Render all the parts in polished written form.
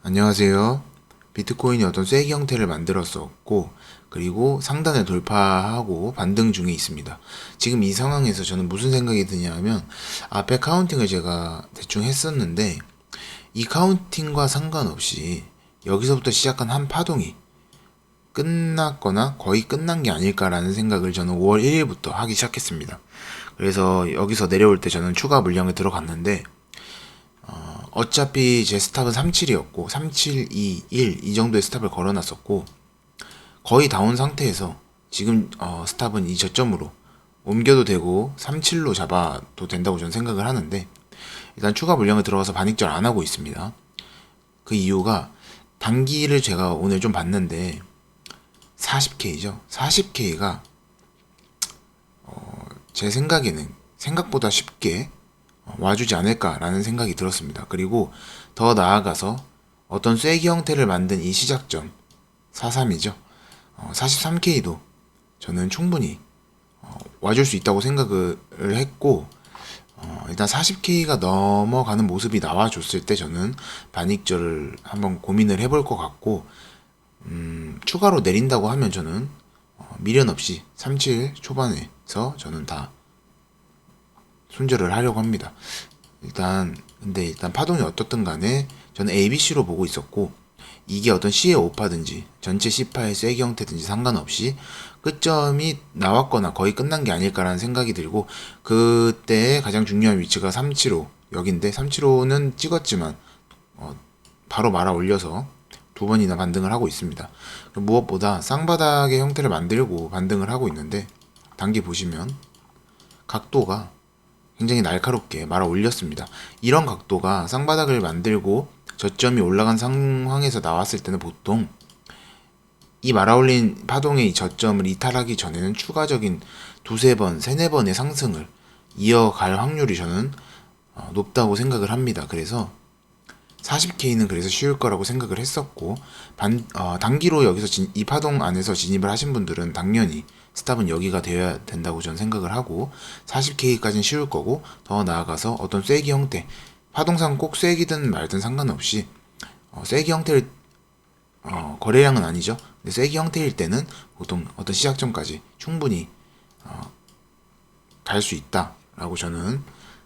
안녕하세요. 비트코인이 어떤 쐐기 형태를 만들었었고, 그리고 상단을 돌파하고 반등 중에 있습니다. 지금 이 상황에서 저는 무슨 생각이 드냐면, 앞에 카운팅을 제가 대충 했었는데, 이 카운팅과 상관없이 여기서부터 시작한 한 파동이 끝났거나 거의 끝난 게 아닐까라는 생각을 저는 5월 1일부터 하기 시작했습니다. 그래서 여기서 내려올 때 저는 추가 물량을 들어갔는데, 어차피 제 스탑은 37이었고 37, 2, 1 이 정도의 스탑을 걸어놨었고 거의 다운 상태에서 지금 스탑은 이 저점으로 옮겨도 되고 37로 잡아도 된다고 저는 생각을 하는데 일단 추가 물량을 들어가서 반익절 안 하고 있습니다. 그 이유가 단기를 제가 오늘 좀 봤는데 40K죠. 40K가 제 생각에는 생각보다 쉽게 와주지 않을까라는 생각이 들었습니다. 그리고 더 나아가서 어떤 쐐기 형태를 만든 이 시작점 43이죠. 43K도 저는 충분히 와줄 수 있다고 생각을 했고 일단 40K가 넘어가는 모습이 나와줬을 때 저는 반익절을 한번 고민을 해볼 것 같고 추가로 내린다고 하면 저는 미련 없이 37 초반에서 저는 다 손절을 하려고 합니다. 근데 일단 파동이 어떻든 간에 저는 ABC로 보고 있었고, 이게 어떤 C의 오파든지, 전체 C파의 쐐기 형태든지 상관없이 끝점이 나왔거나 거의 끝난 게 아닐까라는 생각이 들고, 그때 가장 중요한 위치가 375, 여긴데, 375는 찍었지만, 바로 말아 올려서 두 번이나 반등을 하고 있습니다. 무엇보다 쌍바닥의 형태를 만들고 반등을 하고 있는데, 단기 보시면, 각도가 굉장히 날카롭게 말아 올렸습니다. 이런 각도가 쌍바닥을 만들고 저점이 올라간 상황에서 나왔을 때는 보통 이 말아 올린 파동의 이 저점을 이탈하기 전에는 추가적인 두세 번, 세네 번의 상승을 이어갈 확률이 저는 높다고 생각을 합니다. 그래서 40K는 그래서 쉬울 거라고 생각을 했었고 단기로 여기서 이 파동 안에서 진입을 하신 분들은 당연히 스탑은 여기가 되어야 된다고 저는 생각을 하고 40K까지는 쉬울 거고 더 나아가서 어떤 쐐기 형태 파동상 꼭 쐐기든 말든 상관없이 쐐기 형태를 거래량은 아니죠. 근데 쐐기 형태일 때는 보통 어떤 시작점까지 충분히 갈 수 있다라고 저는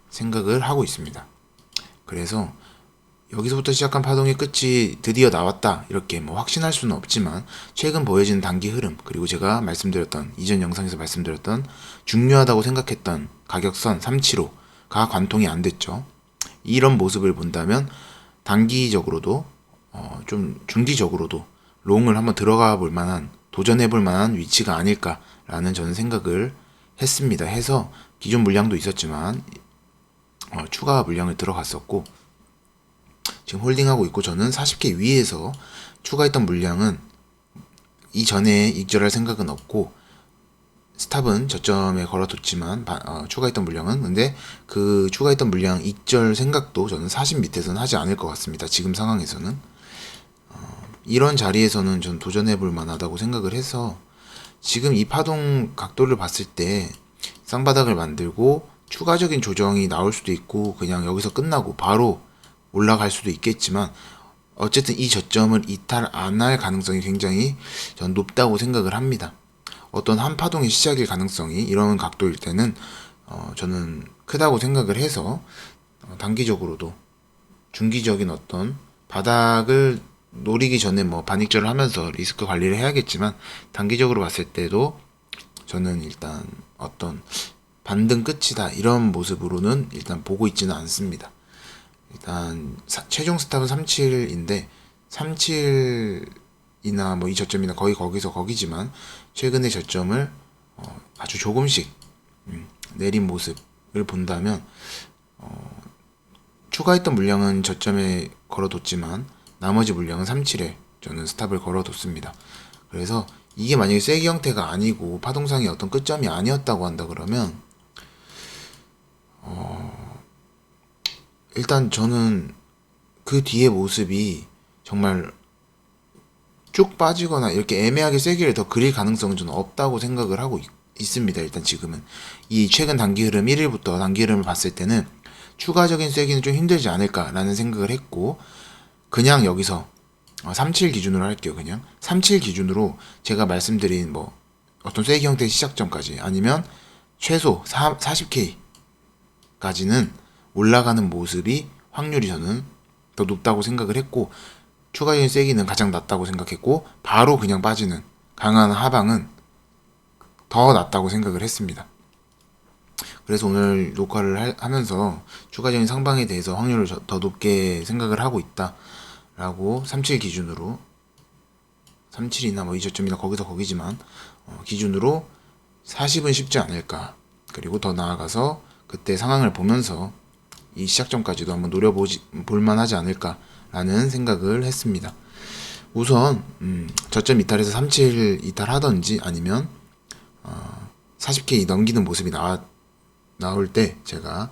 생각을 하고 있습니다. 그래서 여기서부터 시작한 파동의 끝이 드디어 나왔다 이렇게 뭐 확신할 수는 없지만 최근 보여지는 단기 흐름 그리고 제가 말씀드렸던 이전 영상에서 말씀드렸던 중요하다고 생각했던 가격선 375가 관통이 안 됐죠. 이런 모습을 본다면 단기적으로도 좀 중기적으로도 롱을 한번 들어가 볼 만한 도전해 볼 만한 위치가 아닐까라는 저는 생각을 했습니다. 해서 기존 물량도 있었지만 추가 물량을 들어갔었고 지금 홀딩하고 있고 저는 40K 위에서 추가했던 물량은 이전에 익절할 생각은 없고 스탑은 저점에 걸어뒀지만 추가했던 물량은 근데 그 추가했던 물량 익절 생각도 저는 40 밑에서는 하지 않을 것 같습니다. 지금 상황에서는 이런 자리에서는 전 도전해볼 만하다고 생각을 해서 지금 이 파동 각도를 봤을 때 쌍바닥을 만들고 추가적인 조정이 나올 수도 있고 그냥 여기서 끝나고 바로 올라갈 수도 있겠지만 어쨌든 이 저점을 이탈 안 할 가능성이 굉장히 전 높다고 생각을 합니다. 어떤 한 파동의 시작일 가능성이 이런 각도일 때는 저는 크다고 생각을 해서 단기적으로도 중기적인 어떤 바닥을 노리기 전에 뭐 반익절을 하면서 리스크 관리를 해야겠지만 단기적으로 봤을 때도 저는 일단 어떤 반등 끝이다 이런 모습으로는 일단 보고 있지는 않습니다. 일단 최종 스탑은 37인데 37이나 뭐 이 저점이나 거의 거기서 거기지만 최근의 저점을 아주 조금씩 내린 모습을 본다면 추가했던 물량은 저점에 걸어뒀지만 나머지 물량은 37에 저는 스탑을 걸어뒀습니다. 그래서 이게 만약에 쐐기 형태가 아니고 파동상의 어떤 끝점이 아니었다고 한다 그러면 일단 저는 그 뒤의 모습이 정말 쭉 빠지거나 이렇게 애매하게 쐐기를 더 그릴 가능성은 저는 없다고 생각을 하고 있습니다. 일단 지금은 이 최근 단기 흐름 1일부터 단기 흐름을 봤을 때는 추가적인 쐐기는 좀 힘들지 않을까라는 생각을 했고 그냥 여기서 37 기준으로 할게요. 그냥 37 기준으로 제가 말씀드린 뭐 어떤 쐐기 형태의 시작점까지 아니면 최소 40K 까지는 올라가는 모습이 확률이 저는 더 높다고 생각을 했고, 추가적인 쐐기는 가장 낮다고 생각했고, 바로 그냥 빠지는 강한 하방은 더 낮다고 생각을 했습니다. 그래서 오늘 녹화를 하면서 추가적인 상방에 대해서 확률을 더 높게 생각을 하고 있다 라고 37 기준으로, 37이나 뭐 2저점이나 거기서 거기지만 기준으로 40은 쉽지 않을까, 그리고 더 나아가서 그때 상황을 보면서 이 시작점까지도 한번 볼만 하지 않을까 라는 생각을 했습니다. 우선 저점 이탈에서 37 이탈하던지 아니면 40K 넘기는 모습이 나올 때 제가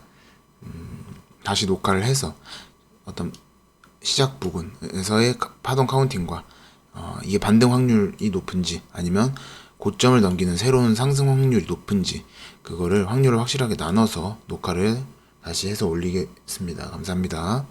다시 녹화를 해서 어떤 시작 부근에서의 파동 카운팅과 이게 반등 확률이 높은지 아니면 고점을 넘기는 새로운 상승 확률이 높은지, 그거를 확률을 확실하게 나눠서 녹화를 다시 해서 올리겠습니다. 감사합니다.